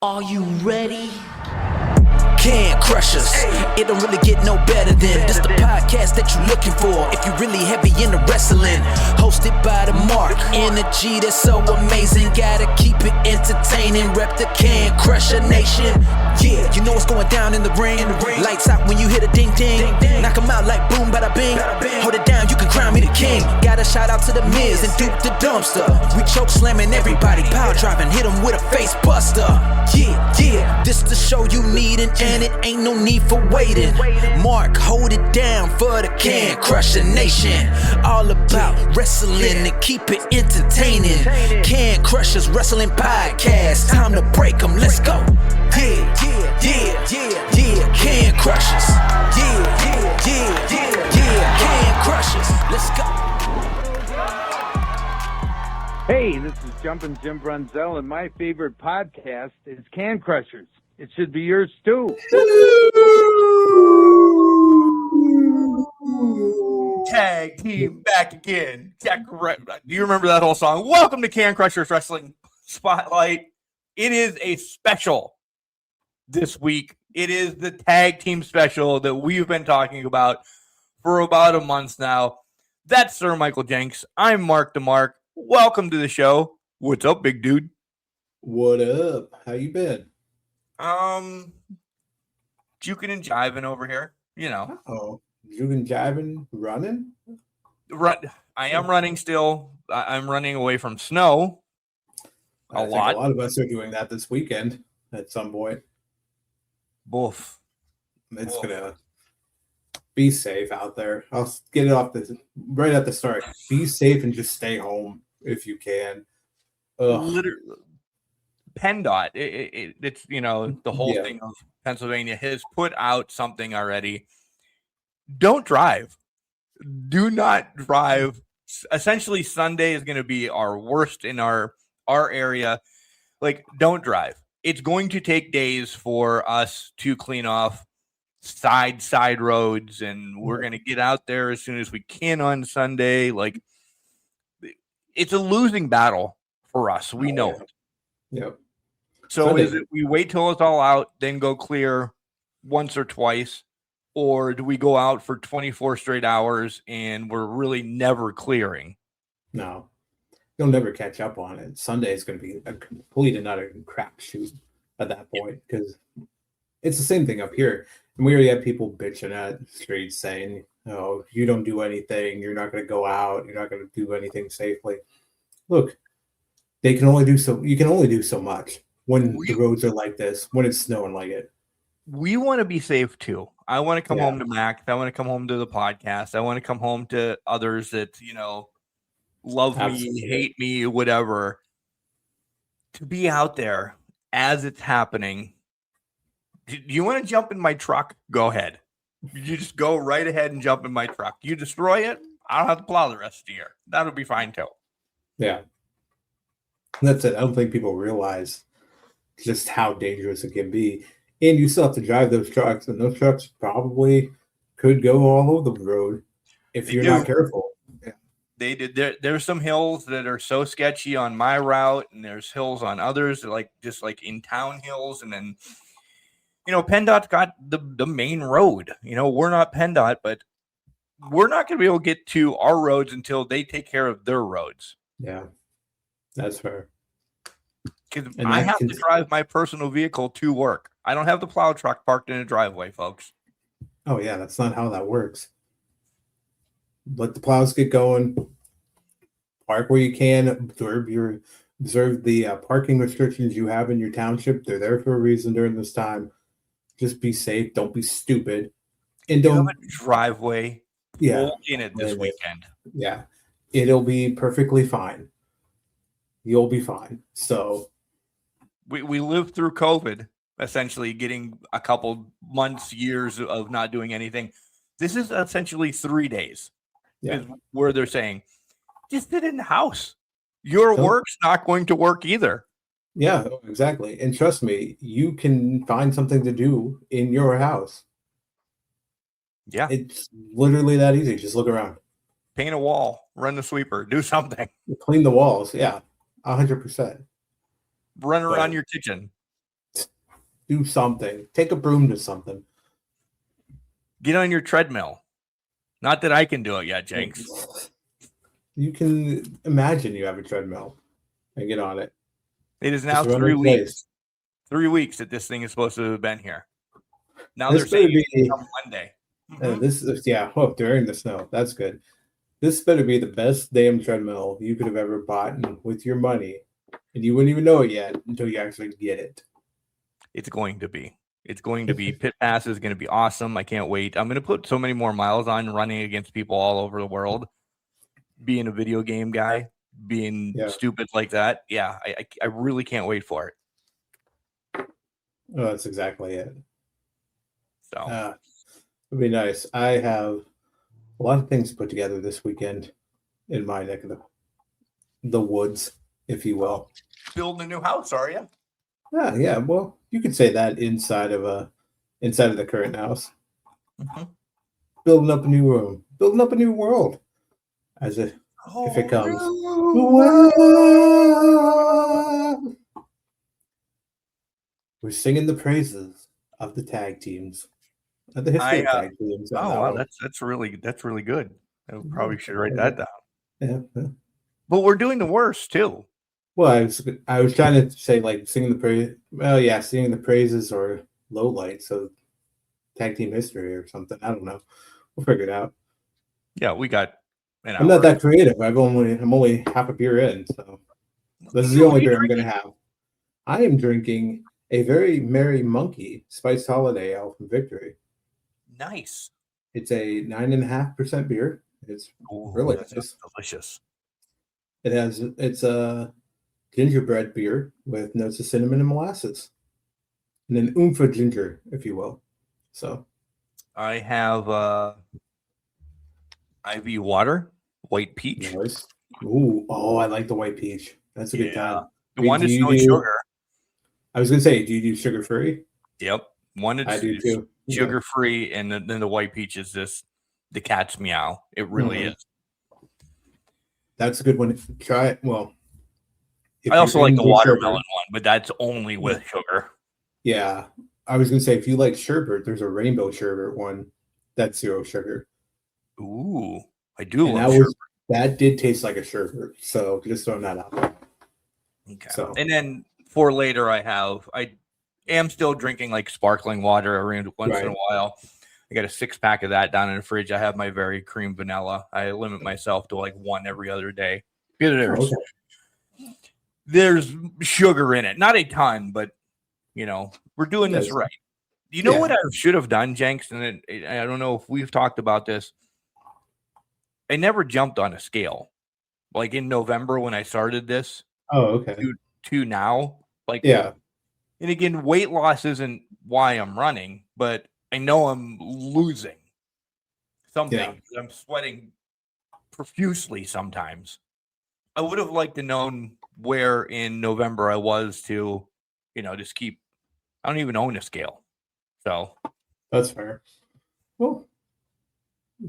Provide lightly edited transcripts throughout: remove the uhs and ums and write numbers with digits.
Are you ready? Can crush us. It don't really get no better than this. The podcast that you're looking for if you're really heavy into wrestling. Hosted by the Mark. Energy that's so amazing. Gotta keep it entertaining. Rep the Can Crusher Nation. Yeah, you know what's going down in the ring. Lights out when you hit a ding ding. Knock 'em out like boom bada bing. Hold it down, you can crown me the king. Got a shout out to the Miz and Duke the Dumpster. We choke slamming everybody. Power driving, hit 'em with a face buster. Yeah, this the show you need and it ain't no need for waiting. Mark, hold it down for the Can Crusher Nation. All about wrestling and keep it entertaining. Can Crushers Wrestling Podcast. Time to break 'em, let's go. Yeah, Can Crushers. Yeah, Can Crushers. Let's go. Hey, this is Jumpin' Jim Brunzell, and my favorite podcast is Can Crushers. It should be yours too. Tag team back again. Do you remember that whole song? Welcome to Can Crushers Wrestling Spotlight. It is a special this week. It is the tag team special that we've been talking about for about a month now. That's Sir Michael Jenks. I'm Mark the Mark. Welcome to the show. What's up, big dude? What up? How you been? Juking and jiving over here. You know. Oh, juking, jiving, running? I am running still. I'm running away from snow. I think a lot of us are doing that this weekend at some point. Boof. It's gonna be safe out there. I'll get it off right at the start. Be safe and just stay home if you can. Literally, PennDOT. It's the whole thing of Pennsylvania has put out something already. Don't drive. Do not drive. Essentially, Sunday is going to be our worst in our area. Like, don't drive. It's going to take days for us to clean off side roads, and we're going to get out there as soon as we can on Sunday. Like, it's a losing battle for us. We know it. Yep. So Sunday. is it we wait till it's all out, then go clear once or twice, or do we go out for 24 straight hours and we're really never clearing? No, you'll never catch up on it. Sunday is going to be a complete and utter crapshoot at that point because it's the same thing up here. And we already have people bitching at streets saying, "Oh, you don't do anything. You're not going to go out. You're not going to do anything safely." Look, they can only do so. You can only do so much when the roads are like this, when it's snowing like it. We want to be safe too. I want to come home to Mac. I want to come home to the podcast. I want to come home to others that, love me, hate me, whatever. To be out there as it's happening. Do you want to jump in my truck? Go ahead. You just go right ahead and jump in my truck. You destroy it, I don't have to plow the rest of the year. That'll be fine too. Yeah. That's it. I don't think people realize just how dangerous it can be. And you still have to drive those trucks, and those trucks probably could go all over the road if you're not careful. Yeah. They did. There's some hills that are so sketchy on my route, and there's hills on others, like in town hills, and then PennDOT's got the main road. We're not PennDOT, but we're not going to be able to get to our roads until they take care of their roads. Yeah, that's fair. Because I have to drive my personal vehicle to work. I don't have the plow truck parked in a driveway, folks. Oh, yeah, that's not how that works. Let the plows get going. Park where you can. Observe the parking restrictions you have in your township. They're there for a reason during this time. Just be safe. Don't be stupid. And don't have a driveway. Yeah, in it this weekend. Yeah, it'll be perfectly fine. You'll be fine. So we lived through COVID, essentially getting a couple months, years of not doing anything. This is essentially 3 days. Yeah. Where they're saying, just sit in the house. Your work's not going to work either. Yeah, exactly. And trust me, you can find something to do in your house. Yeah. It's literally that easy. Just look around. Paint a wall, run the sweeper, do something. Clean the walls. Yeah, 100%. Run around your kitchen. Do something. Take a broom to something. Get on your treadmill. Not that I can do it yet, Jenks. You can imagine you have a treadmill and get on it. It is now Just run 3 in place. weeks. 3 weeks that this thing is supposed to have been here. Now This they're saying better be- come Monday. This is during the snow. That's good. This better be the best damn treadmill you could have ever bought with your money, and you wouldn't even know it yet until you actually get it. It's going to be. It's going to be. Pit Pass is going to be awesome. I can't wait. I'm going to put so many more miles on running against people all over the world. Being a video game guy, being stupid like that. Yeah, I really can't wait for it. Oh, that's exactly it. So it'd be nice. I have a lot of things put together this weekend in my neck of the woods, if you will. Building a new house, are you? Yeah. Well, you could say that inside of the current house. Mm-hmm. Building up a new room, building up a new world, if it comes. We're singing the praises of the tag teams, of the history of tag teams. Oh wow, that's really good. I probably should write that down. Yeah. But we're doing the worst too. Well, I was trying to say like singing the praise. Well, yeah, singing the praises or lowlights of tag team history or something. I don't know. We'll figure it out. Yeah, we got. I'm not that creative. I'm only half a beer in, so this is the only beer I'm going to have. I am drinking a very merry monkey spiced holiday ale from Victory. Nice. It's a 9.5% beer. It's really nice. Delicious. It's a gingerbread beer with notes of cinnamon and molasses, and an oomph of ginger, if you will. So, I have IV water, white peach. Nice. Ooh, I like the white peach. That's a good time. One is no sugar. I was gonna say, do you do sugar free? Yep. One I do too. Sugar free, and then the white peach is the cat's meow. It really is. That's a good one. Try it. Well, I also like the watermelon one, but that's only with sugar. Yeah. I was going to say, if you like sherbet, there's a rainbow sherbet one that's 0 sugar. Ooh, I do love sherbet. That did taste like a sherbet. So just throwing that out there. Okay. So. And then for later, I am still drinking like sparkling water around once in a while. I got a 6-pack of that down in the fridge. I have my very cream vanilla. I limit myself to like one every other day. There's sugar in it. Not a ton, but, we're doing this right. You know what I should have done, Jenks? And I don't know if we've talked about this. I never jumped on a scale. Like in November when I started this. Oh, okay. To now. Like, yeah. And again, weight loss isn't why I'm running, but I know I'm losing something. Yeah. I'm sweating profusely sometimes. I would have liked to known where in November I was to, just keep. I don't even own a scale, so that's fair. Well,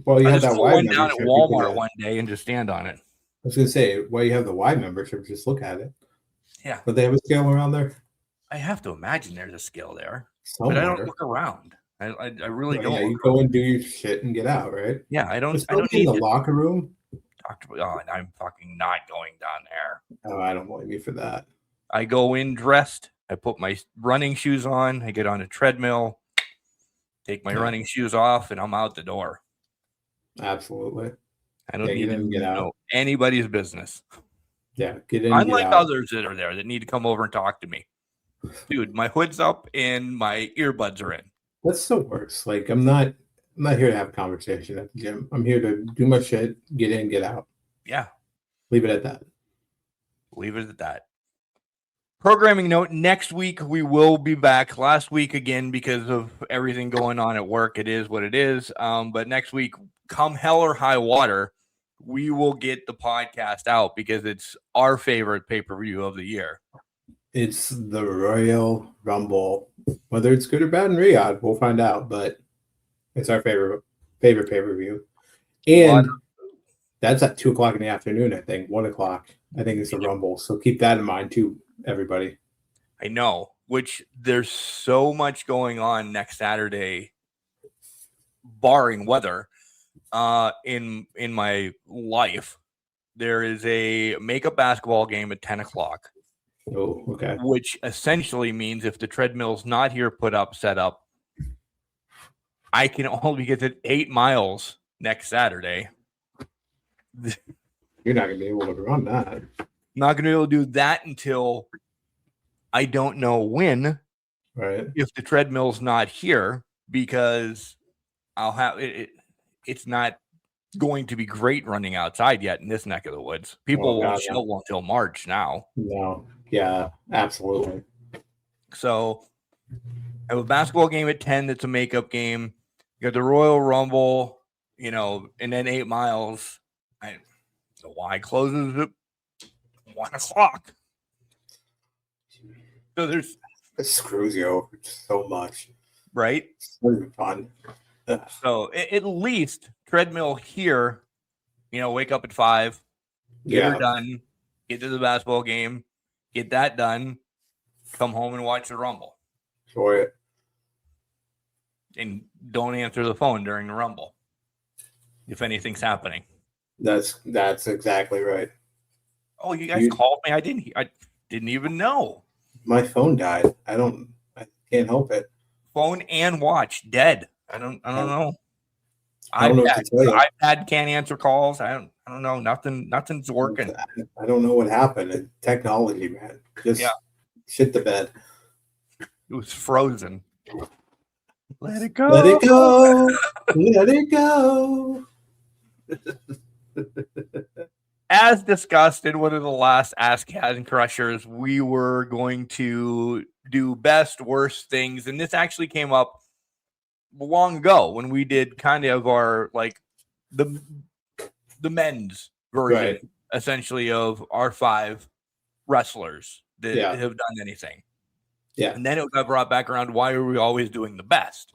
you I had just that Y went down membership. At Walmart one day and just stand on it. I was gonna say, you have the Y membership, just look at it. Yeah, but they have a scale around there. I have to imagine there's a scale there, but I don't look around. I really don't. Yeah, you go and do your shit and get out, right? Yeah, I don't need the locker room. I'm fucking not going down there. Oh, I don't blame you for that. I go in dressed. I put my running shoes on. I get on a treadmill, take my running shoes off, and I'm out the door. Absolutely. I don't need to know anybody's business. Yeah, get in. Unlike others that are there that need to come over and talk to me. Dude, my hood's up and my earbuds are in. That still works. Like I'm not here to have a conversation at the gym. I'm here to do my shit, get in, get out. Yeah. Leave it at that. Programming note, next week we will be back. Last week, again, because of everything going on at work, it is what it is. But next week, come hell or high water, we will get the podcast out because it's our favorite pay-per-view of the year. It's the Royal Rumble. Whether it's good or bad in Riyadh, we'll find out. But it's our favorite pay-per-view. And that's at 2:00 in the afternoon, I think. 1:00. I think it's the Rumble. So keep that in mind too, everybody. I know. which there's so much going on next Saturday, barring weather, in my life. There is a makeup basketball game at 10 o'clock. Oh, okay. Which essentially means if the treadmill's not here, set up, I can only get to 8 miles next Saturday. You're not going to be able to run that. Not going to be able to do that until I don't know when, right? If the treadmill's not here, because I'll have it. It's not going to be great running outside yet in this neck of the woods. People won't show until March now. No. Yeah, absolutely. So I have a basketball game at 10 that's a makeup game. You got the Royal Rumble, and then 8 miles. The Y closes at 1 o'clock. So there's... It screws you over so much. Right? It's really fun. So at least treadmill here, wake up at 5, get her done, get to the basketball game, get that done, come home and watch the Rumble. Enjoy it. And don't answer the phone during the Rumble if anything's happening. That's exactly right. Oh, you guys called me? I didn't even know. My phone died. I can't help it. Phone and watch dead. I don't know. I don't know what to tell you. iPad can't answer calls. I don't know. Nothing's working. I don't know what happened. Technology, man. Just shit the bed. It was frozen. Let it go. Let it go. Let it go. As discussed in one of the last Ask Can Crushers, we were going to do best, worst things. And this actually came up long ago when we did kind of our, the men's version, essentially, of our 5 wrestlers that have done anything. Yeah. And then it got brought back around, why are we always doing the best?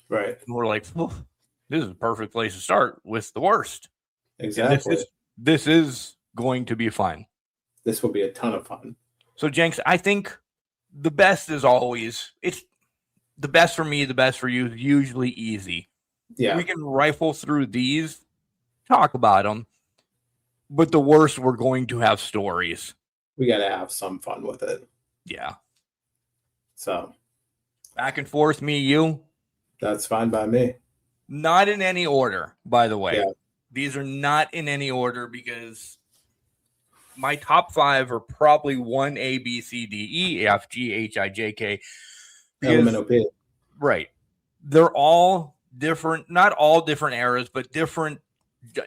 Right. And we're like, this is a perfect place to start with the worst. Exactly. This is going to be fun. This will be a ton of fun. So, Jenks, I think the best is always, it's the best for me, the best for you, usually easy. Yeah. We can rifle through these, talk about them, but the worst, we're going to have stories. We got to have some fun with it. Yeah. So. Back and forth, me, you. That's fine by me. Not in any order, by the way. Yeah. These are not in any order because my top 5 are probably 1 A, B, C, D, E, F, G, H, I, J, K. LMNOP. Right. They're all different, not all different eras, but different.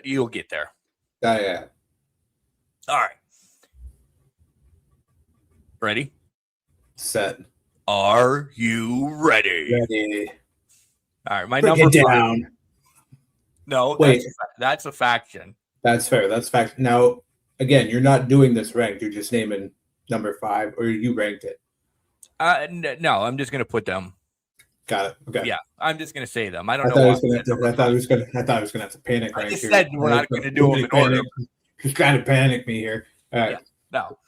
You'll get there. Yeah. All right. Ready? Set. Are you ready? Ready. All right. My Break number it 5. down. No, wait. That's a faction. That's fair. That's fact. Now, again, you're not doing this ranked. You're just naming number 5, or you ranked it. No, I'm just going to put them. Got it. Okay. Yeah, I'm just going to say them. I don't I know. thought I was going to have to panic. I right just here. said we're not going to do them in order. Just trying to panic me here. All right. Yeah, no,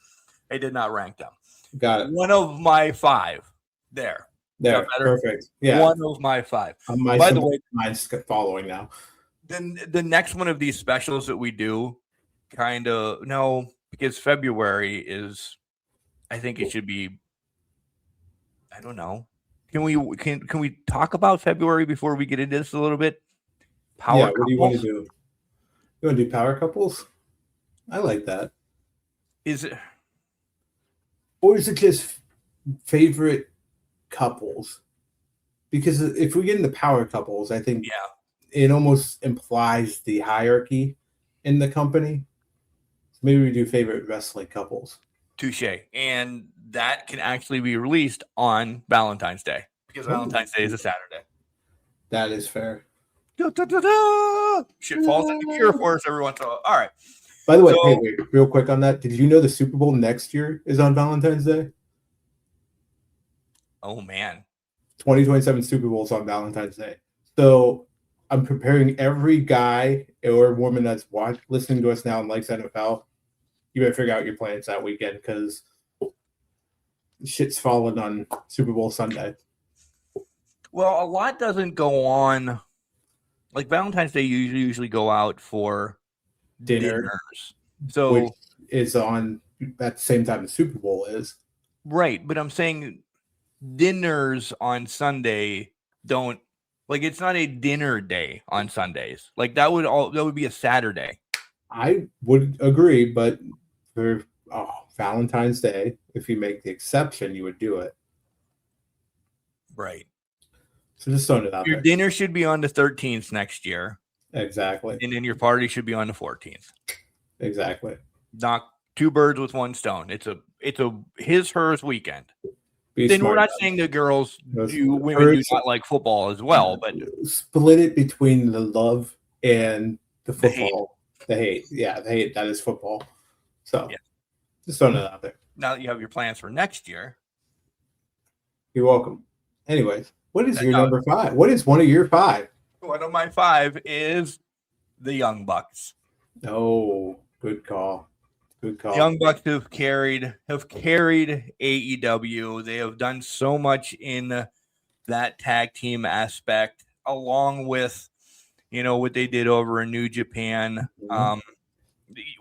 I did not rank them. Got it. One of my 5. There. Perfect. Yeah. One of my 5. By the way, mine's following now. Then the next one of these specials that we do, because February is, I think it should be. I don't know. Can we talk about February before we get into this a little bit? Power couples? What do you want to do? You want to do power couples? I like that. Is it? Or is it just favorite couples? Because if we get into power couples, I think it almost implies the hierarchy in the company. Maybe we do favorite wrestling couples. Touche. And that can actually be released on Valentine's Day because Valentine's Day is a Saturday. That is fair. Shit falls into cure for us every once in a while. All right. By the way, wait, real quick on that. Did you know the Super Bowl next year is on Valentine's Day? Oh, man. 2027 Super Bowl is on Valentine's Day. So I'm preparing every guy or woman that's listening to us now and likes NFL. You better figure out your plans that weekend because shit's falling on Super Bowl Sunday. Well, a lot doesn't go on. Like Valentine's Day, you usually go out for Dinner, dinners. which So is on at the same time the Super Bowl is. right, but I'm saying dinners on Sunday don't like it's not a dinner day on Sundays. Like that would be a Saturday. I would agree, but for Valentine's Day, if you make the exception, you would do it. Right. So just throwing it out Your there. dinner should be on the 13th next year. Exactly. And then your party should be on the 14th. Exactly. Knock two birds with one stone. It's a hers weekend. Be Then smart we're not about saying that girls Those women do hers- not like football as well, but split it between the love and the The hate. football. The hate. Yeah, the hate. That is football. So Yeah. just throwing it out there. now that you have your plans for next year, You're welcome. Anyways, what is your No. number 5? What is one of your 5? one of my 5 is the Young Bucks. Oh, good call. Good call. Young Bucks have carried AEW. They have done so much in that tag team aspect, along with what they did over in New Japan. Mhm.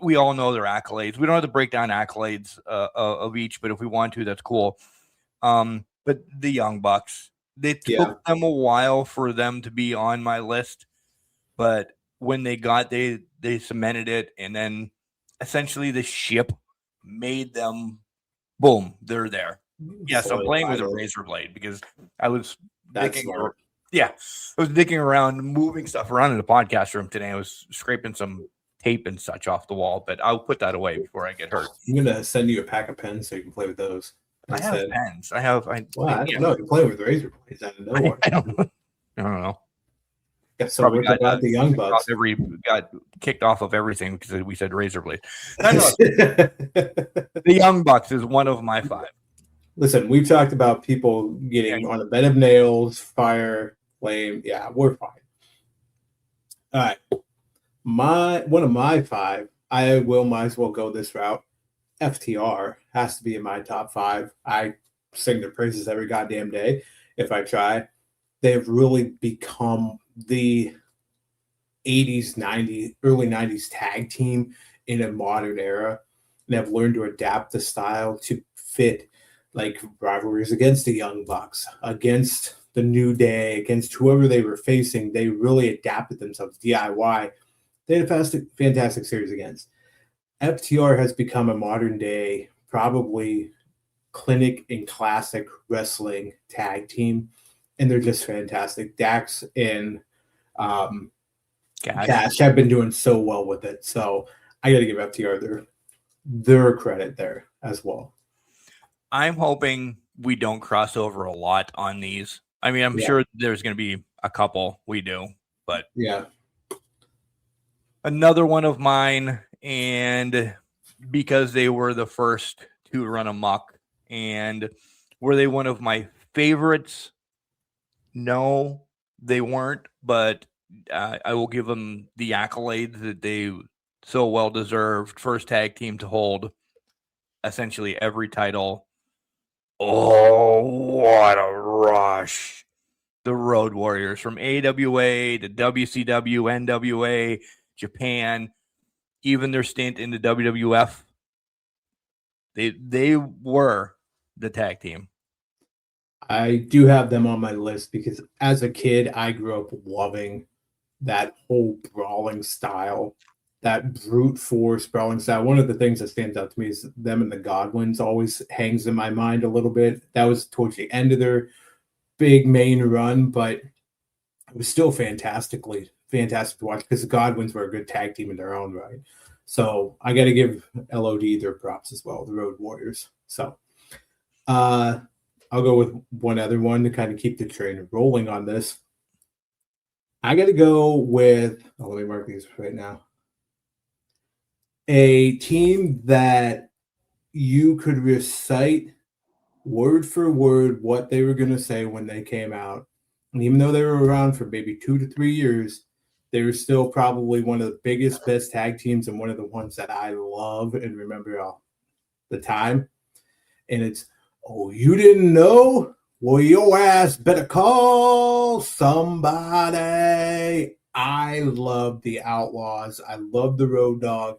We all know their accolades. We don't have to break down accolades of each, but if we want to, that's cool. But the Young Bucks, they took them a while for them to be on my list, but when they cemented it, and then essentially the ship made them, boom, they're there. Yes, I'm playing with a razor blade because I was That's smart. I was dicking around, moving stuff around in the podcast room today. I was scraping some tape and such off the wall, but I'll put that away before I get hurt. I'm gonna send you a pack of pens so you can play with those. I have pens. I don't know. You're playing with razor blades out of nowhere. I don't know. Got so much about the Young Bucks. Got kicked off of everything because we said razor blade. The Young Bucks is one of my 5. Listen, we've talked about people getting on a bed of nails, fire, flame. Yeah, we're fine. All right. One of my 5, I might as well go this route. FTR has to be in my top 5. I sing their praises every goddamn day if I try. They have really become the 80s, 90s, early 90s tag team in a modern era, and have learned to adapt the style to fit like rivalries against the Young Bucks, against the New Day, against whoever they were facing. They really adapted themselves. DIY. They had a fantastic series against. FTR has become a modern day, probably clinic and classic wrestling tag team, and they're just fantastic. Dax and Cash have been doing so well with it, so I got to give FTR their credit there as well. I'm hoping we don't cross over a lot on these. I mean, I'm sure there's going to be a couple we do, but another one of mine, and because they were the first to run amok, and were they one of my favorites? No, they weren't, but I will give them the accolades that they so well deserved. First tag team to hold essentially every title. Oh, what a rush. The Road Warriors from AWA to WCW, NWA, Japan, even their stint in the WWF. They were the tag team. I do have them on my list because as a kid, I grew up loving that whole brawling style, that brute force brawling style. One of the things that stands out to me is them and the Godwins always hangs in my mind a little bit. That was towards the end of their big main run, but it was still fantastic to watch because the Godwins were a good tag team in their own right. So I got to give LOD their props as well, the Road Warriors. So I'll go with one other one to kind of keep the train rolling on this. I got to go with, let me mark these right now. A team that you could recite word for word what they were going to say when they came out. And even though they were around for maybe 2 to 3 years, they were still probably one of the biggest, best tag teams and one of the ones that I love and remember all the time. And it's Oh, you didn't know? Well, your ass better call somebody. I love the Outlaws. I love the Road Dogg.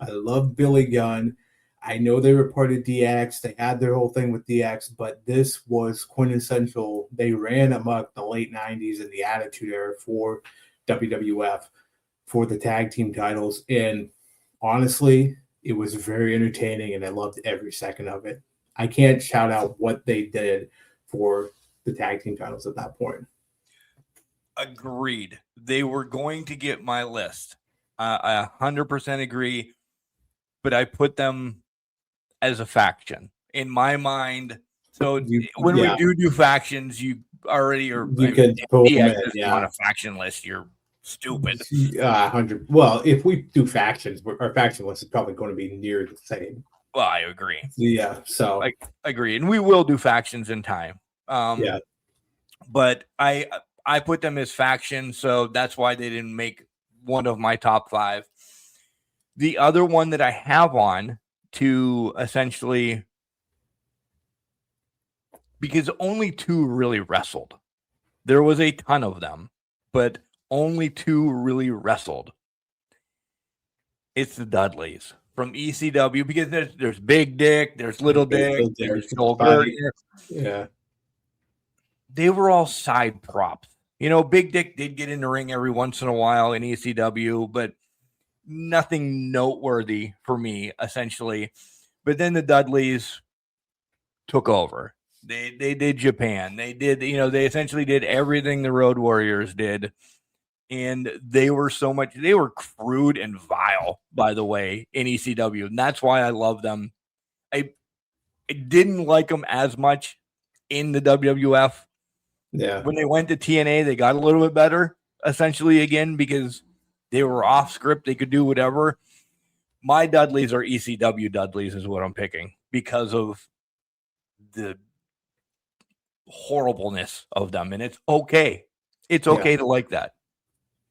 I love Billy Gunn. I know they were part of DX. They had their whole thing with DX, but this was quintessential. They ran amok the late 90s and the Attitude Era for WWF for the tag team titles. And honestly, it was very entertaining, and I loved every second of it. I can't shout out what they did for the tag team titles at that point. Agreed. They were going to get my list. I 100% agree, but I put them as a faction in my mind. So when we do factions, you already are. You could pull them in, on a faction list. You're stupid. 100. Well, if we do factions, our faction list is probably going to be near the same. Well, I agree. Yeah, so I agree, and we will do factions in time. But I put them as factions, so that's why they didn't make one of my top 5. The other one that I have on to essentially, because only 2 really wrestled. There was a ton of them, but only 2 really wrestled. It's the Dudleys from ECW, because there's Big Dick, there's Little Dick, there's Goldberg. Yeah. They were all side props. You know, Big Dick did get in the ring every once in a while in ECW, but nothing noteworthy for me, essentially. But then the Dudleys took over. They did Japan. They did, they essentially did everything the Road Warriors did. And they were crude and vile, by the way, in ECW. And that's why I love them. I didn't like them as much in the WWF. Yeah. When they went to TNA, they got a little bit better, essentially, again, because they were off script. They could do whatever. My Dudleys are ECW Dudleys is what I'm picking because of the horribleness of them. And it's okay. It's okay to like that.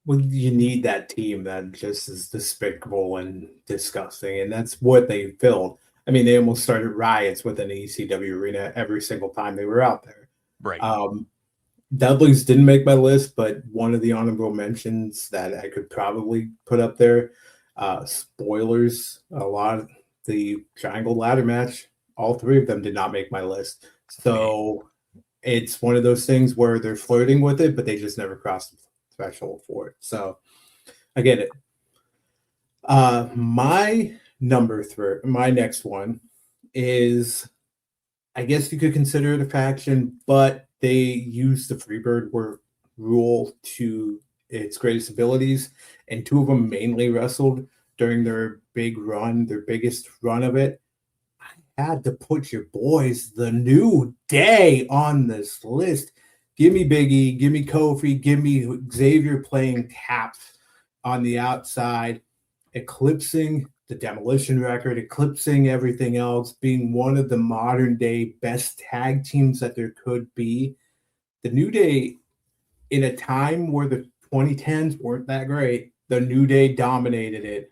Well, you need that team that just is despicable and disgusting, and that's what they filled. I mean, they almost started riots within the ECW arena every single time they were out there. Right. Dudleys didn't make my list, but one of the honorable mentions that I could probably put up there, spoilers, the Triangle Ladder match, all 3 of them did not make my list. So it's one of those things where they're flirting with it, but they just never crossed the threshold for it. So I get it. My next one is, I guess you could consider it a faction, but they use the Freebird rule to its greatest abilities, and 2 of them mainly wrestled during their biggest run of it. I had to put your boys, the New Day, on this list. Give me Biggie, give me Kofi, give me Xavier playing taps on the outside, eclipsing the Demolition record, eclipsing everything else, being one of the modern day best tag teams that there could be. The New Day, in a time where the 2010s weren't that great, the New Day dominated it.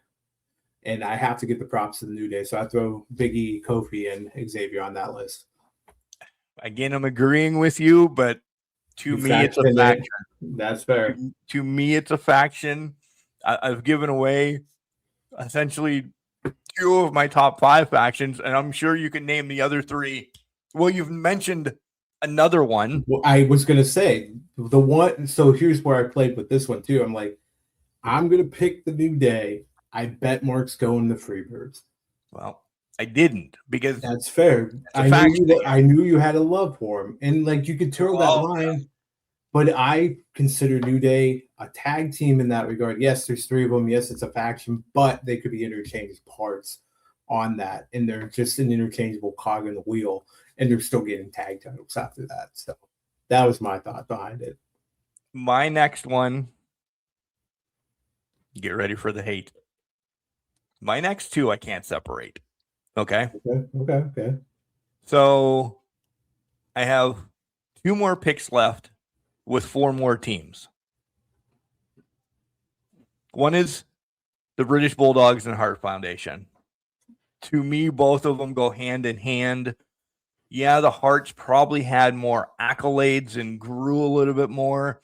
And I have to give the props to the New Day. So I throw Biggie, Kofi, and Xavier on that list. Again, I'm agreeing with you, but to me, it's a faction. That's fair. To me, it's a faction. I've given away essentially 2 of my top 5 factions, and I'm sure you can name the other 3. Well, you've mentioned another one. Well, I was going to say the one. So here's where I played with this one too. I'm like, I'm going to pick the New Day. I bet Mark's going the Freebirds. Well, I didn't, because that's fair. I knew you had a love for him, and like you could throw that line. But I consider New Day a tag team in that regard. Yes, there's 3 of them. Yes, it's a faction, but they could be interchangeable parts on that, and they're just an interchangeable cog in the wheel, and they're still getting tag titles after that. So that was my thought behind it. My next one, get ready for the hate. My next 2 I can't separate. Okay. So I have 2 more picks left with 4 more teams. One is the British Bulldogs and Heart Foundation. To me, both of them go hand in hand. Yeah, the Hearts probably had more accolades and grew a little bit more,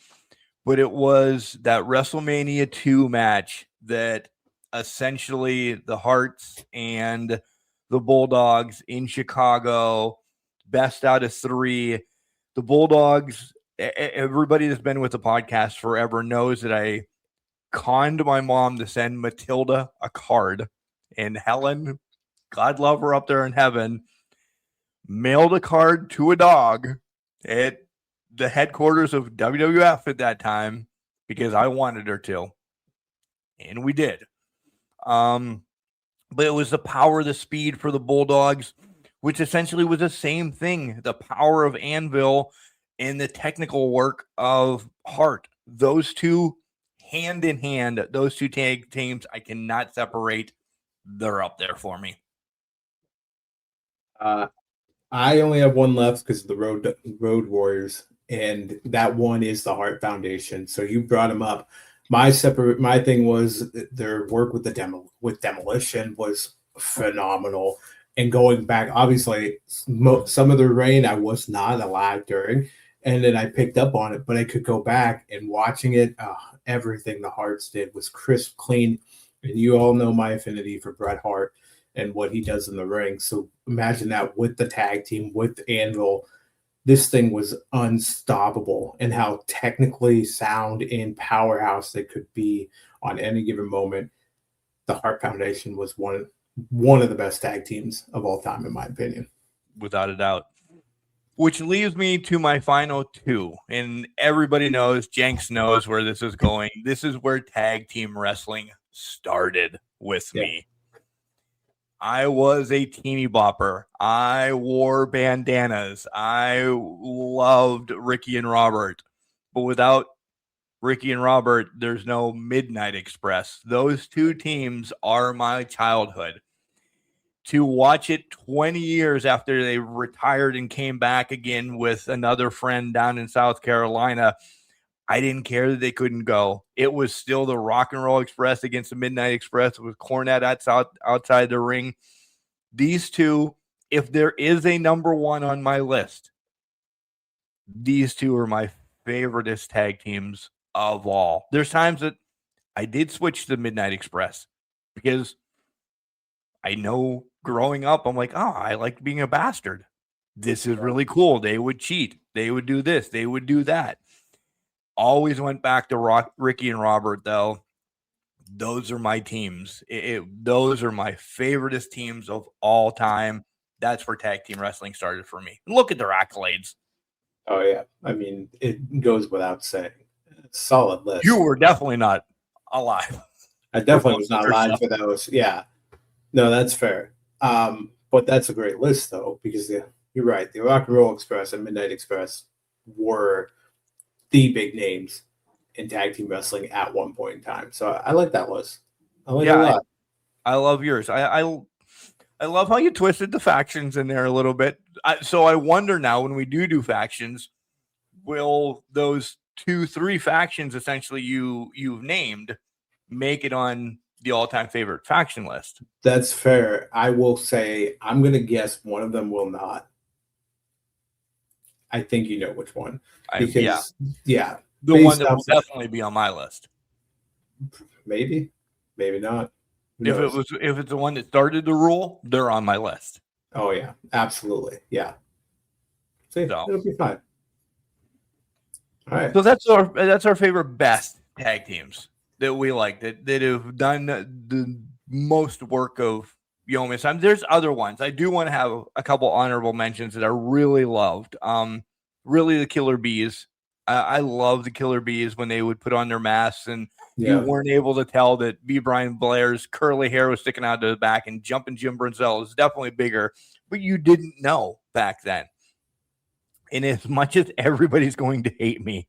but it was that WrestleMania 2 match that essentially the Hearts and the Bulldogs in Chicago, best out of 3. The Bulldogs, everybody that's been with the podcast forever knows that I conned my mom to send Matilda a card, and Helen, God love her up there in heaven, mailed a card to a dog at the headquarters of WWF at that time because I wanted her to, and we did. But it was the power, the speed for the Bulldogs, which essentially was the same thing. The power of Anvil and the technical work of Hart. Those two, hand in hand, those two tag teams, I cannot separate. They're up there for me. I only have one left because of the Road Warriors, and that one is the Hart Foundation. So you brought them up. My thing was their work with Demolition was phenomenal. And going back, obviously, some of the reign I was not alive during, and then I picked up on it, but I could go back and watching it. Everything the Harts did was crisp, clean, and you all know my affinity for Bret Hart and what he does in the ring. So imagine that with the tag team, with Anvil. This thing was unstoppable, and how technically sound and powerhouse they could be on any given moment. The Hart Foundation was one of the best tag teams of all time, in my opinion. Without a doubt. Which leaves me to my final 2. And everybody knows, Jenks knows where this is going. This is where tag team wrestling started with me. I was a teeny bopper. I wore bandanas. I loved Ricky and Robert. But without Ricky and Robert, there's no Midnight Express. Those two teams are my childhood. To watch it 20 years after they retired and came back again with another friend down in South Carolina, I didn't care that they couldn't go. It was still the Rock and Roll Express against the Midnight Express with Cornette outside the ring. These two, if there is a number 1 on my list, these two are my favoriteest tag teams of all. There's times that I did switch to the Midnight Express because I know growing up, I'm like, oh, I like being a bastard. This is really cool. They would cheat. They would do this. They would do that. Always went back to Ricky and Robert, though. Those are my teams. Those are my favoriteest teams of all time. That's where tag team wrestling started for me. Look at their accolades. Oh, yeah. I mean, it goes without saying. Solid list. You were definitely not alive. I definitely was not alive for those. Yeah. No, that's fair. But that's a great list, though, because you're right. The Rock and Roll Express and Midnight Express were the big names in tag team wrestling at one point in time. So I like that list. I like it a lot. I love yours. I love how you twisted the factions in there a little bit. So I wonder now when we do factions, will those 2-3 factions essentially you've named make it on the all-time favorite faction list? That's fair. I will say I'm going to guess one of them will not. I think you know which one. Because, yeah. The one that will definitely be on my list. Maybe not. If it's the one that started the rule, they're on my list. Oh yeah, absolutely. Yeah. See, it'll be fine. All right. So that's our favorite best tag teams that we like that have done the most work of Yomis. There's other ones. I do want to have a couple honorable mentions that I really loved. Really the Killer Bees. I love the Killer Bees when they would put on their masks and you weren't able to tell that B. Brian Blair's curly hair was sticking out to the back, and Jumpin' Jim Brunzell is definitely bigger, but you didn't know back then. And as much as everybody's going to hate me,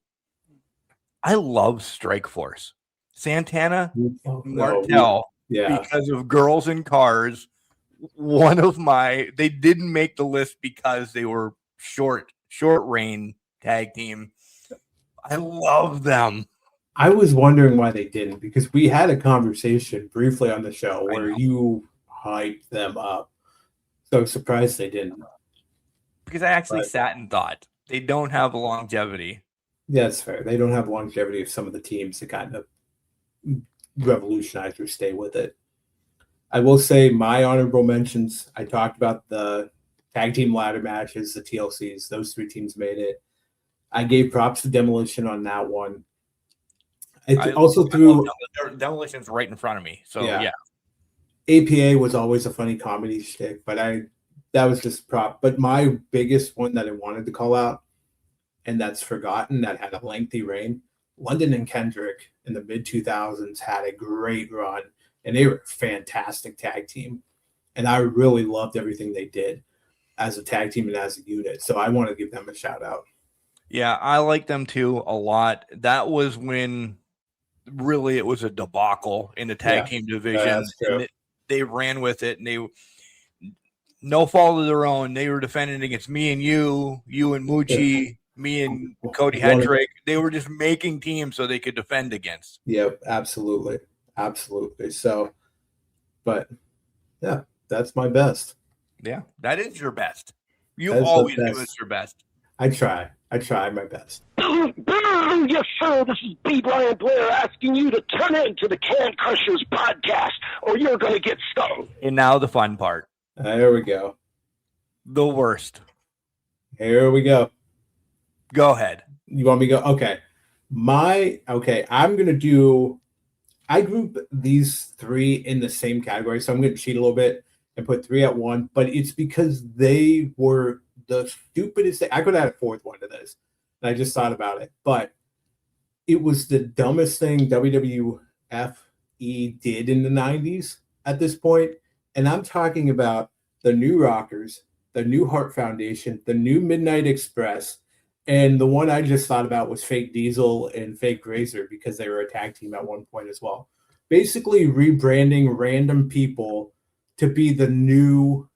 I love Strike Force. Santana, Martel, because of Girls in Cars, they didn't make the list because they were short reign tag team. I love them. I was wondering why they didn't, because we had a conversation briefly on the show where you hyped them up. So I'm surprised they didn't. Because I actually But- sat and thought they don't have longevity. Yeah, that's fair. They don't have longevity of some of the teams that kind of revolutionized or stay with it. I will say my honorable mentions. I talked about the tag team ladder matches, the TLCs. Those 3 teams made it. I gave props to Demolition on that one. I also threw Demolition's right in front of me. So Yeah. yeah. APA was always a funny comedy shtick, but that was just prop. But my biggest one that I wanted to call out, and that's forgotten, that had a lengthy reign, London and Kendrick in the mid 2000s had a great run, and they were a fantastic tag team. And I really loved everything they did as a tag team and as a unit. So I want to give them a shout out. Yeah, I like them too a lot. That was when really it was a debacle in the tag team division. that's true. And they ran with it, and they, no fault of their own, they were defending against me and you and Moochie, me and Cody Hedrick. They were just making teams so they could defend against. Yep, absolutely. Absolutely. So, but yeah, that's my best. Yeah, that is your best. You That is the always best. give us your best. I try my best. Yes, sir. This is B. Brian Blair asking you to turn into the Can Crushers podcast, or you're going to get stung. And now the fun part. There we go. The worst. Here we go. Go ahead. You want me to go? Okay. I'm going to do, I group these 3 in the same category. So I'm going to cheat a little bit and put 3 at 1, but it's because they were the stupidest thing. I could add a 4th one to this. And I just thought about it, but it was the dumbest thing WWFE did in the 90s at this point. And I'm talking about the New Rockers, the New Heart Foundation, the New Midnight Express, and the one I just thought about was Fake Diesel and Fake Razor, because they were a tag team at one point as well. Basically rebranding random people to be the new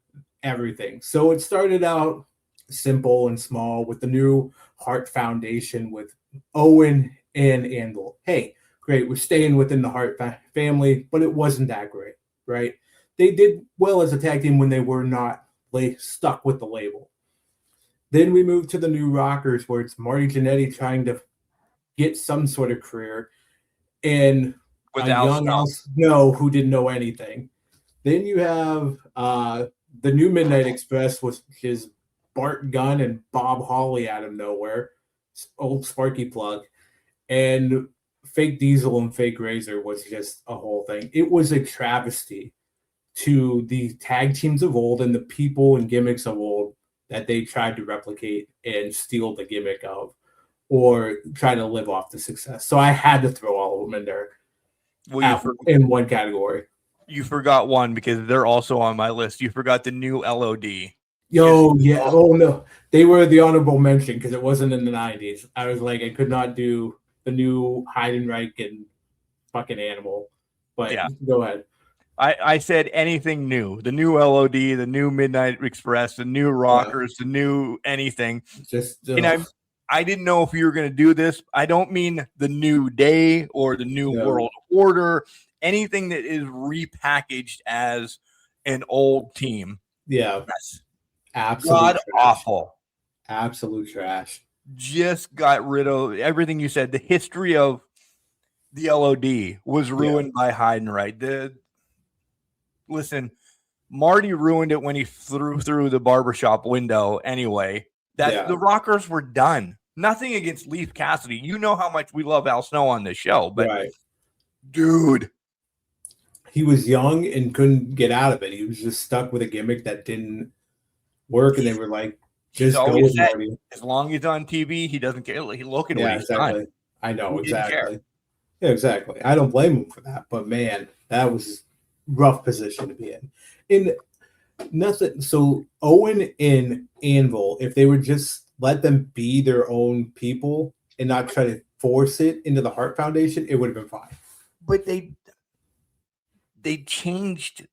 everything. So it started out simple and small with the New Heart Foundation with Owen and Anvil. Hey, great, we're staying within the Hart family, but it wasn't that great, right? They did well as a tag team when they were not stuck with the label. Then we moved to the New Rockers, where it's Marty Jannetty trying to get some sort of career, and With a young Al Snow who didn't know anything. Then you have the New Midnight Express with his Bart Gunn and Bob Holly out of nowhere, old Sparky Plug, and Fake Diesel and Fake Razor was just a whole thing. It was a travesty to the tag teams of old and the people and gimmicks of old that they tried to replicate and steal the gimmick of, or try to live off the success. So I had to throw all of them in there in one category. You forgot one, because they're also on my list. You forgot the New LOD. Oh no. They were the honorable mention because it wasn't in the 90s. I was like, I could not do the new Heidenreich and fucking Animal. But yeah, go ahead. I said anything new. The New LOD, the New Midnight Express, the New Rockers, the new anything. And I didn't know if you were going to do this. I don't mean the New Day or the New World Order. Anything that is repackaged as an old team. Yeah. That's absolute awful. Absolute trash. Just got rid of everything you said. The history of the LOD was ruined by Heidenreich. Listen, Marty ruined it when he threw through the barbershop window anyway. The Rockers were done. Nothing against Leif Cassidy. You know how much we love Al Snow on this show, but dude, he was young and couldn't get out of it. He was just stuck with a gimmick that didn't work, and they were like, just go with Marty. As long as he's on TV, he doesn't care. Look at what he's done. I know, exactly. Yeah, exactly. I don't blame him for that, but man, that was rough position to be in. Nothing. So Owen and Anvil, if they would just let them be their own people and not try to force it into the Hart Foundation, it would have been fine. But they changed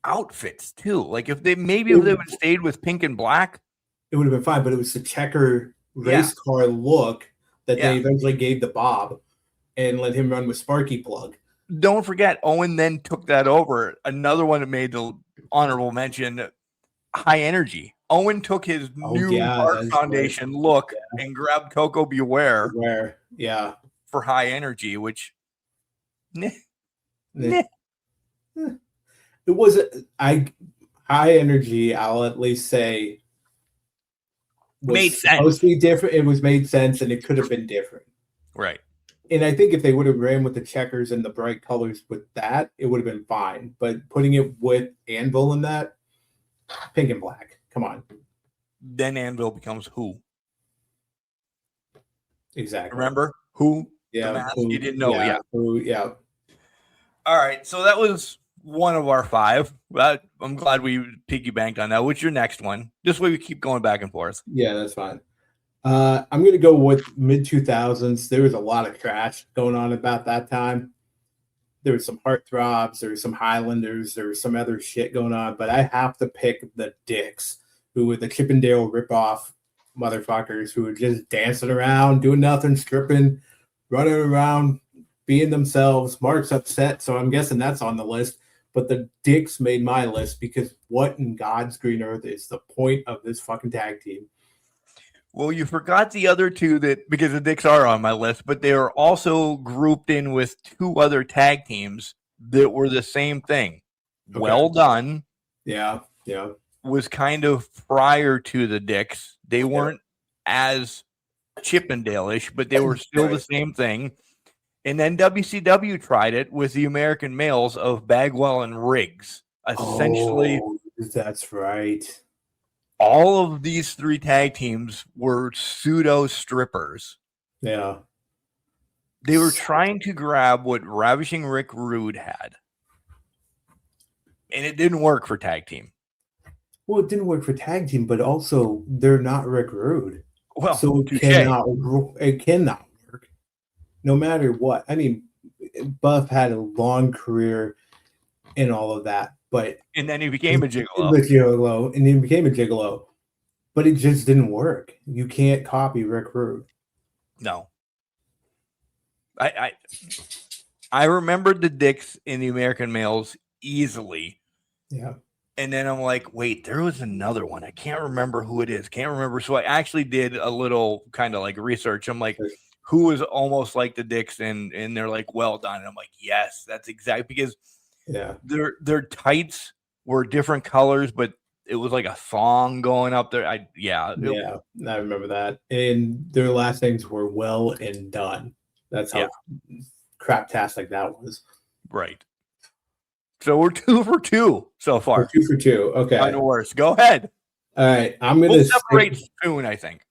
outfits too. Like if they would have stayed with pink and black, it would have been fine. But it was the checker race car look that they eventually gave to Bob and let him run with Sparky Plug. Don't forget, Owen then took that over. Another one that made the honorable mention, High Energy. Owen took his new Dark that's Foundation right. look and grabbed Coco Beware Where, for high energy, which it was high energy. I'll at least say was made supposed sense. to be different. It was made sense, and it could have been different. Right. And I think if they would have ran with the checkers and the bright colors with that, it would have been fine. But putting it with Anvil in that, pink and black, come on. Then Anvil becomes who? Exactly. Remember who? Yeah. The mask you didn't know. Yeah. Yeah. All right. So that was one of our 5. I'm glad we piggybanked on that. What's your next one? This way we keep going back and forth. Yeah, that's fine. I'm going to go with mid 2000s. There was a lot of trash going on about that time. There was some heartthrobs, there was some Highlanders, there was some other shit going on, but I have to pick the Dicks, who were the Chippendale ripoff motherfuckers who were just dancing around, doing nothing, stripping, running around, being themselves. Mark's upset, so I'm guessing that's on the list. But the Dicks made my list because what in God's green earth is the point of this fucking tag team? Well, you forgot the other 2 because the Dicks are on my list, but they are also grouped in with 2 other tag teams that were the same thing. Okay. Well Done. Yeah. Was kind of prior to the Dicks. They weren't as Chippendale-ish, but they were still the same thing. And then WCW tried it with the American Males of Bagwell and Riggs. Essentially, that's right. All of these 3 tag teams were pseudo strippers. Yeah. They were trying to grab what Ravishing Rick Rude had. And it didn't work for tag team. Well, it didn't work for tag team, but also they're not Rick Rude. Well, so it cannot work no matter what. I mean, Buff had a long career in all of that. And then he became a gigolo. And he became a gigolo. But it just didn't work. You can't copy Rick Rude. No. I remembered the Dicks in the American Males easily. Yeah. And then I'm like, wait, there was another one. I can't remember who it is. Can't remember. So I actually did a little kind of like research. I'm like, who is almost like the Dicks? And they're like, Well Done. And I'm like, yes, that's exactly because their tights were different colors, but it was like a thong going up there. I remember that. And their last names were Well and Done. That's how craptastic that was. Right. So we're 2 for 2 so far. We're 2 for 2. Okay. On the worst. Go ahead. All right. We'll separate soon, I think.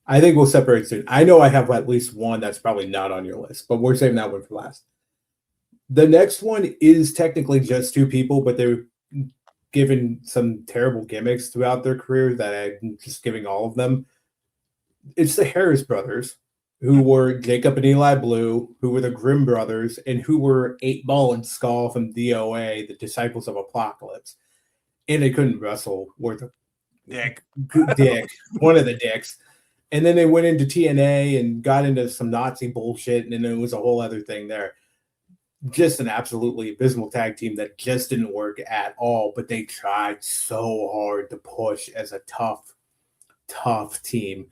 I think we'll separate soon. I know I have at least one that's probably not on your list, but we're saving that one for last. The next one is technically just 2 people, but they're given some terrible gimmicks throughout their career that I'm just giving all of them. It's the Harris brothers, who were Jacob and Eli Blue, who were the Grimm brothers, and who were 8-Ball and Skull from DOA, the Disciples of Apocalypse. And they couldn't wrestle worth a dick. One of the dicks. And then they went into TNA and got into some Nazi bullshit, and then there was a whole other thing there. Just an absolutely abysmal tag team that just didn't work at all, but they tried so hard to push as a tough team.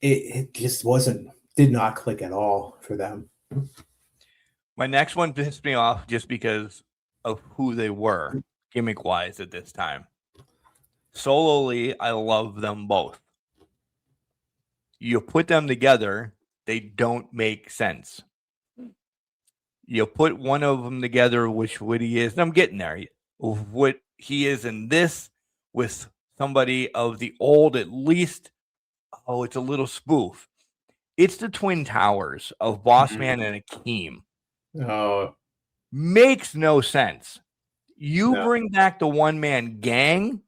It just did not click at all for them. My next one pissed me off just because of who they were, gimmick-wise at this time. Solely, I love them both. You put them together, they don't make sense. You put one of them together, which what he is, and I'm getting there, what he is in this with somebody of the old, at least, it's a little spoof. It's the Twin Towers of Bossman and Akeem. Oh. Makes no sense. You bring back the one-man gang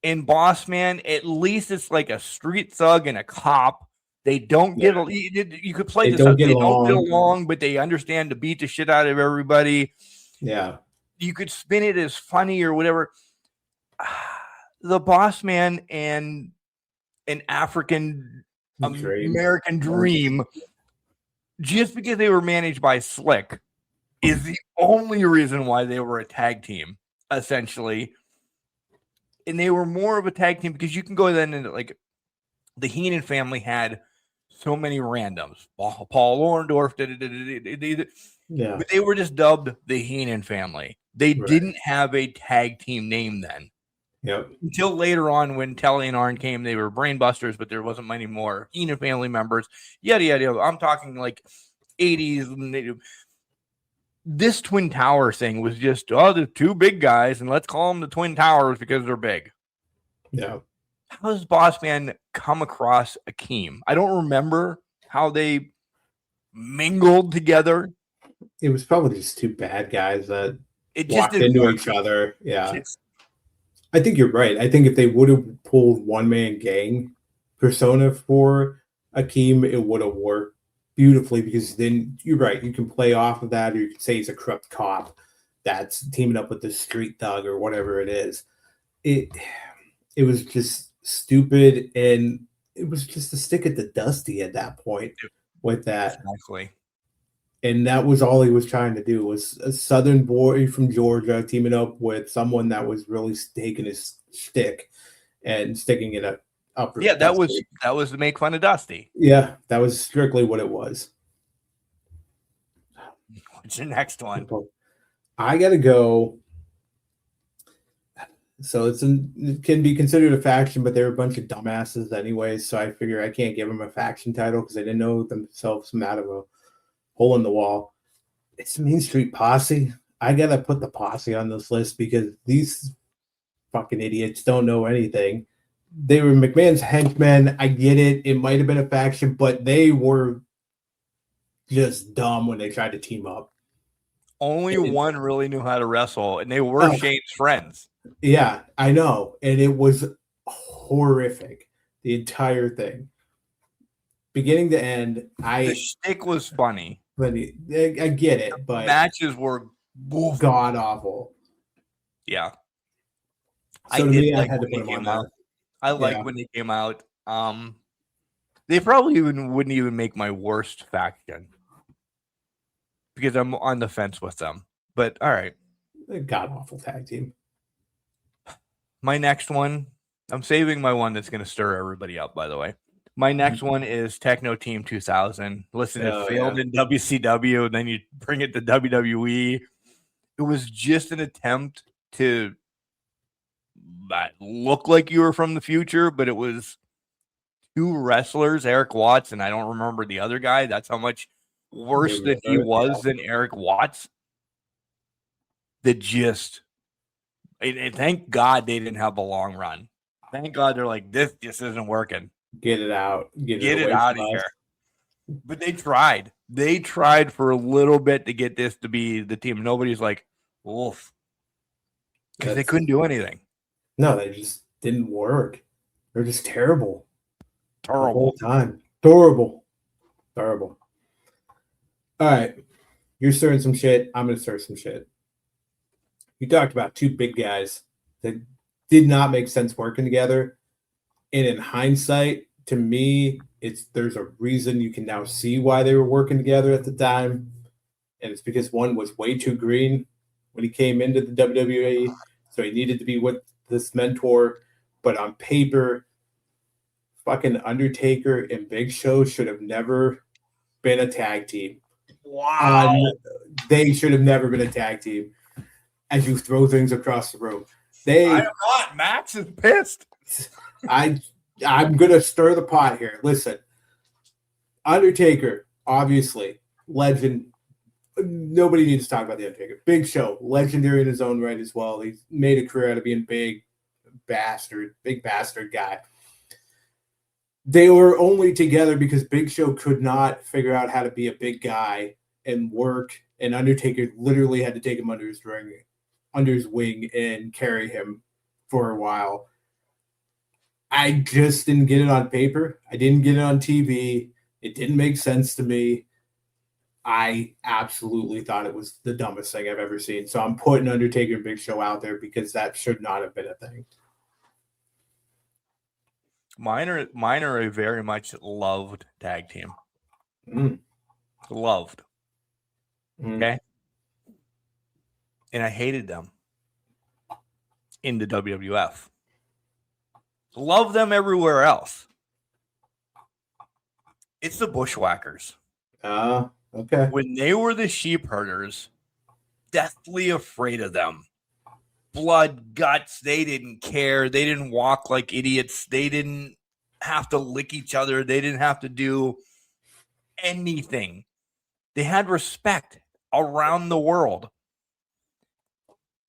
in Bossman, at least it's like a street thug and a cop. They don't get you could play this up. They don't get along, but they understand to beat the shit out of everybody. Yeah. You could spin it as funny or whatever. The Bossman and an African American Dream, just because they were managed by Slick, is the only reason why they were a tag team, essentially. and they were more of a tag team because you can go then and like the Heenan family had so many randoms. Paul Orndorff, Yeah. but they were just dubbed the Heenan family. They Right. didn't have a tag team name then. Yep. Until later on when Telly and Arn came, they were Brainbusters, but there wasn't many more Heenan family members. Yada, yada, yada. I'm talking like 80s. This Twin Tower thing was just, the two big guys, and let's call them the Twin Towers because they're big. Yeah. How does Boss Man come across Akeem? I don't remember how they mingled together. It was probably just two bad guys that It just walked didn't into work. each other. Yeah. I think you're right. I think if they would have pulled one man gang persona for Akeem, it would have worked beautifully because then you're right. You can play off of that, or you can say he's a corrupt cop that's teaming up with the street thug or whatever it is. It was just stupid, and it was just a stick at the dusty at that point with that. Exactly. And that was all he was trying to do, was a southern boy from Georgia teaming up with someone that was really taking his stick and sticking it up. Yeah, that was to make fun of Dusty. Yeah, that was strictly what it was. What's your next one? I gotta go. So it can be considered a faction, but they're a bunch of dumbasses anyway. So I figure I can't give them a faction title because they didn't know themselves from out of a hole in the wall. It's Main Street Posse. I gotta put the Posse on this list because these fucking idiots don't know anything. They were McMahon's henchmen. I get it. It might have been a faction, but they were just dumb when they tried to team up. Only one really knew how to wrestle, and they were Shane's friends. Yeah, I know. And it was horrific. The entire thing. Beginning to end. The shtick was funny. But I get it, but matches were god awful. Yeah. So to me, I had to put them on that. I like when they came out. They probably wouldn't even make my worst faction because I'm on the fence with them. But all right. God awful tag team. My next one, I'm saving my one that's going to stir everybody up, by the way. My next one is Techno Team 2000. Listen, it failed in WCW, and then you bring it to WWE. It was just an attempt to look like you were from the future, but it was two wrestlers, Eric Watts, and I don't remember the other guy. That's how much worse than he was than Eric Watts. And thank God they didn't have a long run. Thank God they're like, this just isn't working. Get it out. Get it out of here. But they tried. They tried for a little bit to get this to be the team. Nobody's like, wolf. Because they couldn't do anything. No, they just didn't work. They're just terrible. Terrible. The whole time. Terrible. All right. You're stirring some shit. I'm going to stir some shit. You talked about two big guys that did not make sense working together. And in hindsight, to me, there's a reason you can now see why they were working together at the time. And it's because one was way too green when he came into the WWE. So he needed to be with this mentor. But on paper, fucking Undertaker and Big Show should have never been a tag team. Wow. They should have never been a tag team. As you throw things across the room. I am not. Max is pissed. I'm going to stir the pot here. Listen, Undertaker, obviously, legend. Nobody needs to talk about the Undertaker. Big Show, legendary in his own right as well. He's made a career out of being big bastard guy. They were only together because Big Show could not figure out how to be a big guy and work, and Undertaker literally had to take him under his wing and carry him for a while. I just didn't get it on paper. I didn't get it on TV. It didn't make sense to me. I absolutely thought it was the dumbest thing I've ever seen. So I'm putting Undertaker and Big Show out there because that should not have been a thing. Mine are a very much loved tag team. Loved. Okay. And I hated them in the WWF. Love them everywhere else. It's the Bushwhackers. Okay. When they were the sheep herders, deathly afraid of them. Blood, guts, they didn't care. They didn't walk like idiots. They didn't have to lick each other. They didn't have to do anything. They had respect around the world.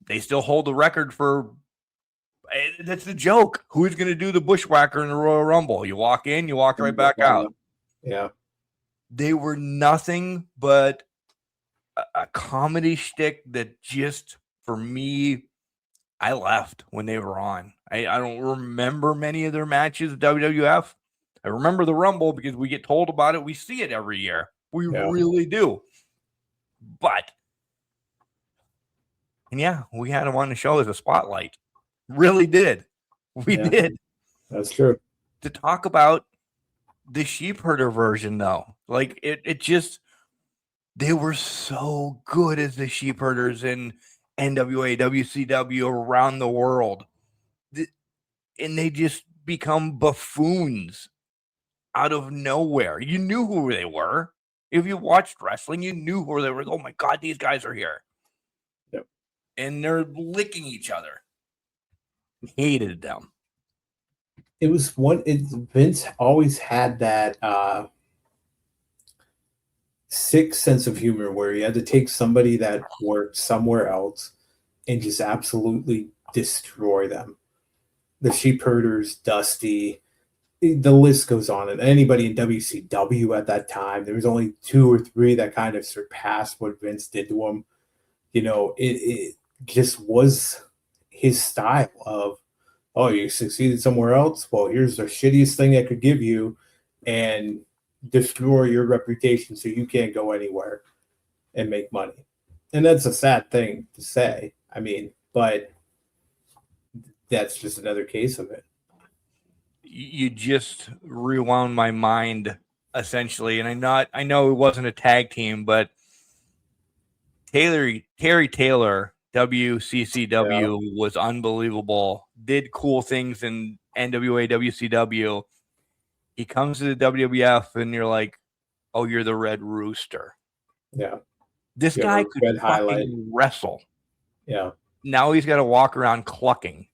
They still hold the record for, that's the joke. Who's going to do the Bushwhacker in the Royal Rumble? You walk in, you walk right back out. Yeah. They were nothing but a comedy shtick that just, for me, I left when they were on. I don't remember many of their matches at WWF. I remember the Rumble because we get told about it. We see it every year. We really do. But, and yeah, we had them on the show as a spotlight. Really did. We did. That's true. To talk about the sheep herder version, though, like it just, they were so good as the sheep herders in NWA, WCW around the world. And they just become buffoons out of nowhere. You knew who they were. If you watched wrestling, you knew who they were. Oh my God, these guys are here. Yep. And they're licking each other. Hated them. It was Vince always had that sick sense of humor where he had to take somebody that worked somewhere else and just absolutely destroy them. The sheep herders, Dusty, the list goes on. And anybody in WCW at that time, there was only 2 or 3 that kind of surpassed what Vince did to them. You know, it just was his style of, oh, you succeeded somewhere else? Well, here's the shittiest thing I could give you and destroy your reputation so you can't go anywhere and make money. And that's a sad thing to say. I mean, but that's just another case of it. You just rewound my mind, essentially. And I know it wasn't a tag team, but Terry Taylor, WCCW, was unbelievable. Did cool things in NWA, WCW. He comes to the WWF, and you're like, oh, you're the Red Rooster. Yeah. This guy could fucking wrestle. Yeah. Now he's got to walk around clucking.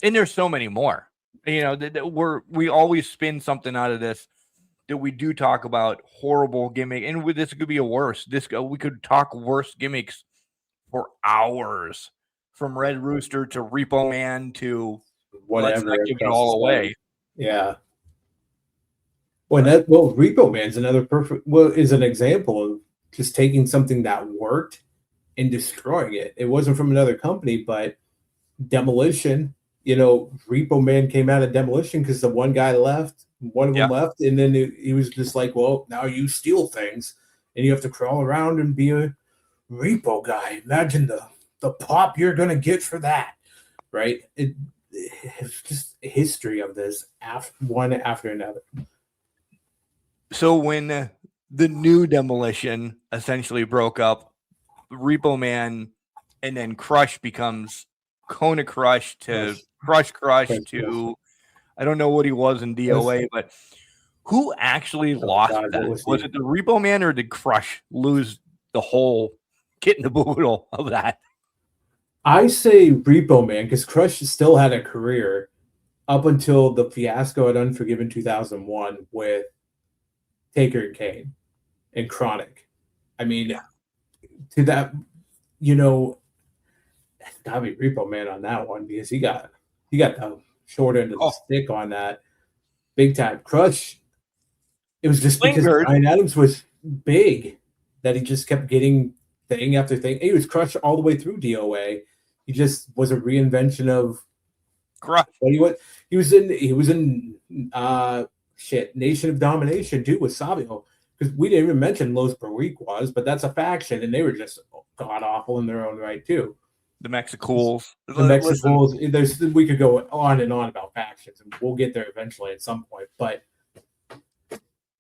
And there's so many more. You know, we always spin something out of this that we do talk about horrible gimmick. And this could be a worse. We could talk worse gimmicks for hours, from Red Rooster to Repo Man to whatever. Let's not give it all away. Yeah. Well, Repo Man's is an example of just taking something that worked and destroying it. It wasn't from another company, but Demolition, you know, Repo Man came out of Demolition because the one guy left, one of them left, and then he was just like, well, now you steal things and you have to crawl around and be a repo guy. Imagine the pop you're going to get for that, right? It's just a history of this one after another. So when the new Demolition essentially broke up, Repo Man and then Crush becomes Kona Crush to Crush to, I don't know what he was in DOA, but who actually lost that? Was it the Repo Man, or did Crush lose the whole kit and the boodle of that? I say Repo Man, because Crush still had a career up until the fiasco at Unforgiven 2001 with Taker and Kane and Chronic. I mean, to that, you know, gotta be Repo Man on that one, because he got the short end of the stick on that big time. Crush, it was just because Bryan Adams was big that he just kept getting thing after thing. He was Crush all the way through DOA. He just was a reinvention of Crush. He was in Nation of Domination too with Savio, because we didn't even mention Los Boricuas, but that's a faction, and they were just god awful in their own right too. The Mexicools. We could go on and on about factions, and we'll get there eventually at some point. But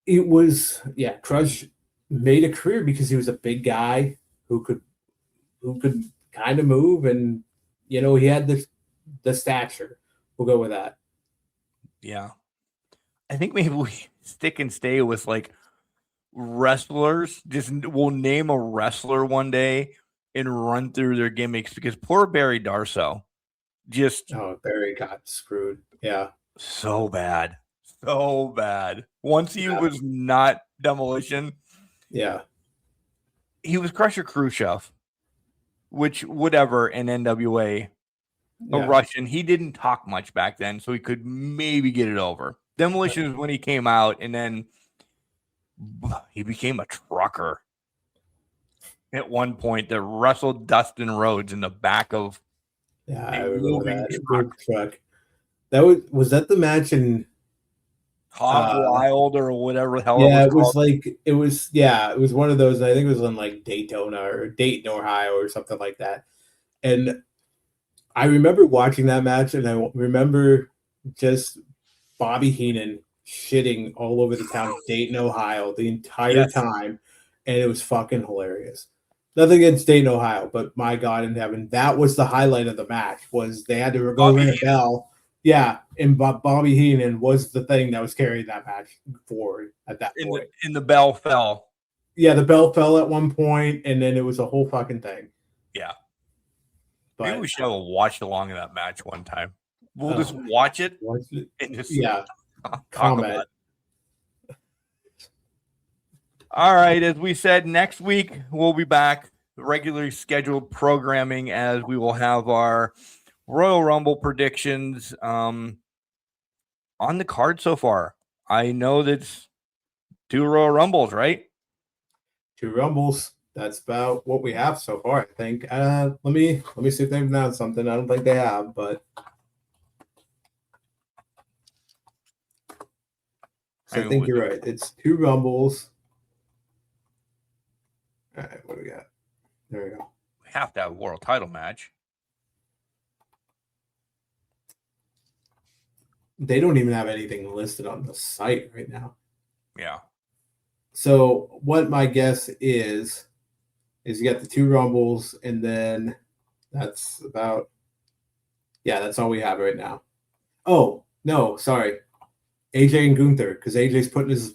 it was, Crush made a career because he was a big guy who could kind of move, and you know, he had the stature. We'll go with that. Yeah. I think maybe we stick and stay with like wrestlers. Just we'll name a wrestler one day and run through their gimmicks because poor Barry Darso just Barry got screwed. Yeah. so bad. So bad. Once he was not Demolition. Yeah. He was Crusher Khrushchev, which whatever in NWA, a Russian. He didn't talk much back then, so he could maybe get it over. Demolition is when he came out, and then he became a trucker at one point that wrestled Dustin Rhodes in the back of I a remember moving that truck. That was that the match in Hog Wild or whatever the hell it was called. it was one of those. I think it was in like Daytona or Dayton, Ohio, or something like that. And I remember watching that match, and I remember just Bobby Heenan shitting all over the town of Dayton, Ohio, the entire time, and it was fucking hilarious. Nothing against Dayton, Ohio, but my God in heaven, that was the highlight of the match. Was they had to go ring a bell. Yeah, and Bobby Heenan was the thing that was carrying that match forward at that point. And the bell fell. Yeah, the bell fell at one point, and then it was a whole fucking thing. Yeah. But maybe we should have a watch along of that match one time. We'll just watch it and just talk about it. All right. As we said, next week we'll be back, regularly scheduled programming, as we will have our Royal Rumble predictions on the card so far. I know that's 2 Royal Rumbles, right? 2 Rumbles. That's about what we have so far, I think. Let me see if they've announced something. I don't think they have, but I think you're right. It's 2 Rumbles. All right, what do we got? There we go. We have to have a world title match. They don't even have anything listed on the site right now. Yeah. So what my guess is you got the 2 Rumbles, and then that's about, that's all we have right now. Oh, no, sorry. AJ and Gunther, because AJ's putting his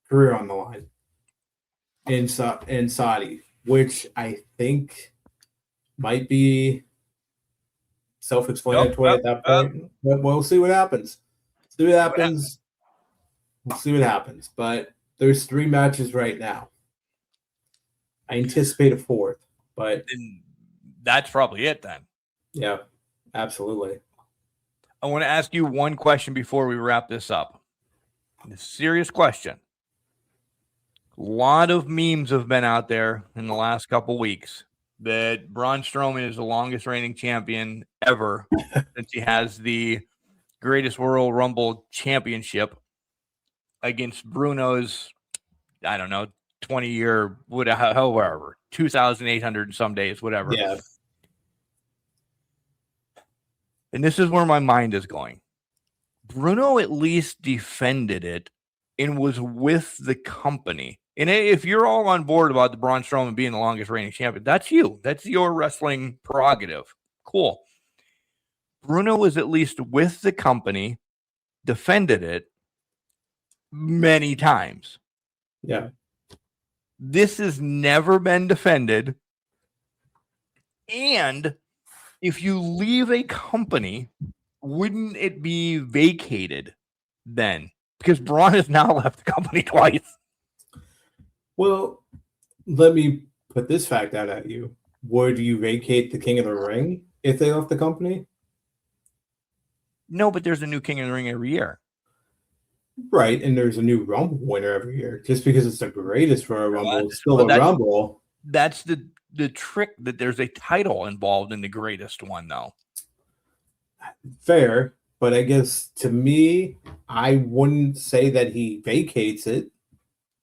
career on the line in Saudi, which I think might be self-explanatory at that point. But we'll see what happens. We'll see what happens. But there's 3 matches right now. I anticipate a 4th, but that's probably it then. Yeah, absolutely. I want to ask you one question before we wrap this up. A serious question. A lot of memes have been out there in the last couple weeks that Braun Strowman is the longest reigning champion ever since he has the greatest Royal Rumble championship against Bruno's, 20-year, however, 2,800 and some days, whatever. Yeah. And this is where my mind is going. Bruno at least defended it and was with the company. And if you're all on board about the Braun Strowman being the longest reigning champion, that's you. That's your wrestling prerogative. Cool. Bruno was at least with the company, defended it many times. Yeah. This has never been defended. And if you leave a company, wouldn't it be vacated then? Because Braun has now left the company twice. Well, let me put this fact out at you. Would you vacate the King of the Ring if they left the company? No, but there's a new King of the Ring every year. Right, and there's a new Rumble winner every year. Just because it's the greatest for a Rumble, it's still a Rumble. That's the trick, that there's a title involved in the greatest one, though. Fair, but I guess to me, I wouldn't say that he vacates it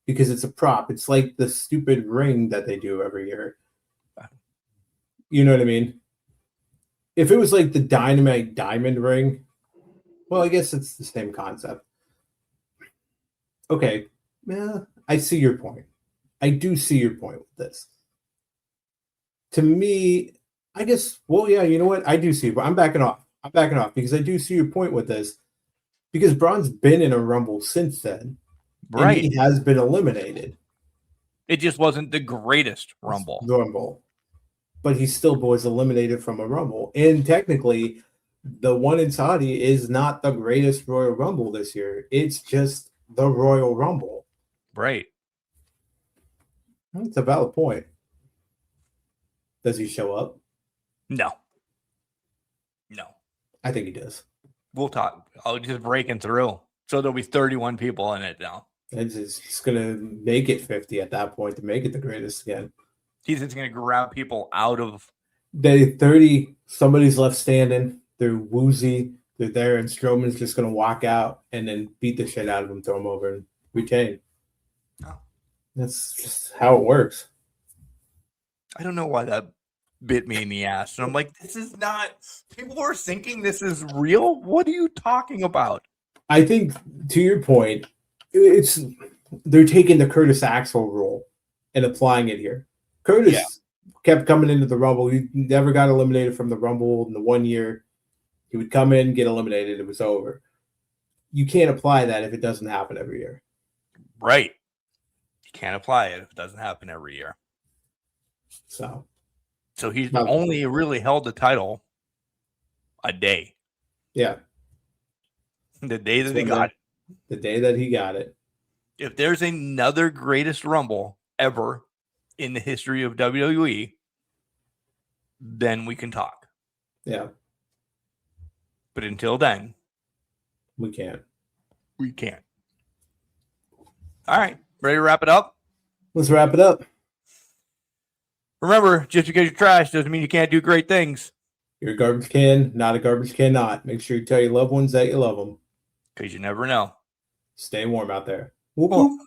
because it's a prop. It's like the stupid ring that they do every year. You know what I mean? If it was like the Dynamite Diamond ring, well, I guess it's the same concept. Okay, yeah, I see your point. I do see your point with this. To me, I guess, well, yeah, you know what? I do see. I'm backing off. I'm backing off because I do see your point with this. Because Braun's been in a Rumble since then. Right. And he has been eliminated. It just wasn't the greatest Rumble. But he still was eliminated from a Rumble. And technically, the one in Saudi is not the greatest Royal Rumble this year. It's just the Royal Rumble. Right. That's a valid point. Does he show up? No. I think he does. We'll talk. I'll just breaking through. So there'll be 31 people in it now. He's going to make it 50 at that point to make it the greatest again. He's just going to grab people out of. They 30, somebody's left standing. They're woozy. They're there, and Strowman's just going to walk out and then beat the shit out of them, throw them over, and retain. Oh. That's just how it works. I don't know why that bit me in the ass. And I'm like, this is not. People are thinking this is real. What are you talking about? I think, to your point, they're taking the Curtis Axel rule and applying it here. Curtis kept coming into the Rumble. He never got eliminated from the Rumble in the 1 year. He would come in, get eliminated, it was over. You can't apply that if it doesn't happen every year. Right. You can't apply it if it doesn't happen every year. So he's only really held the title a day. Yeah. The day that he got it. The day that he got it. If there's another greatest Rumble ever in the history of WWE, then we can talk. Yeah. But until then, we can't. We can't. All right. Ready to wrap it up? Let's wrap it up. Remember, just because you're trash doesn't mean you can't do great things. You're a garbage can, not a garbage can not. Make sure you tell your loved ones that you love them. Because you never know. Stay warm out there. Whoop, whoop.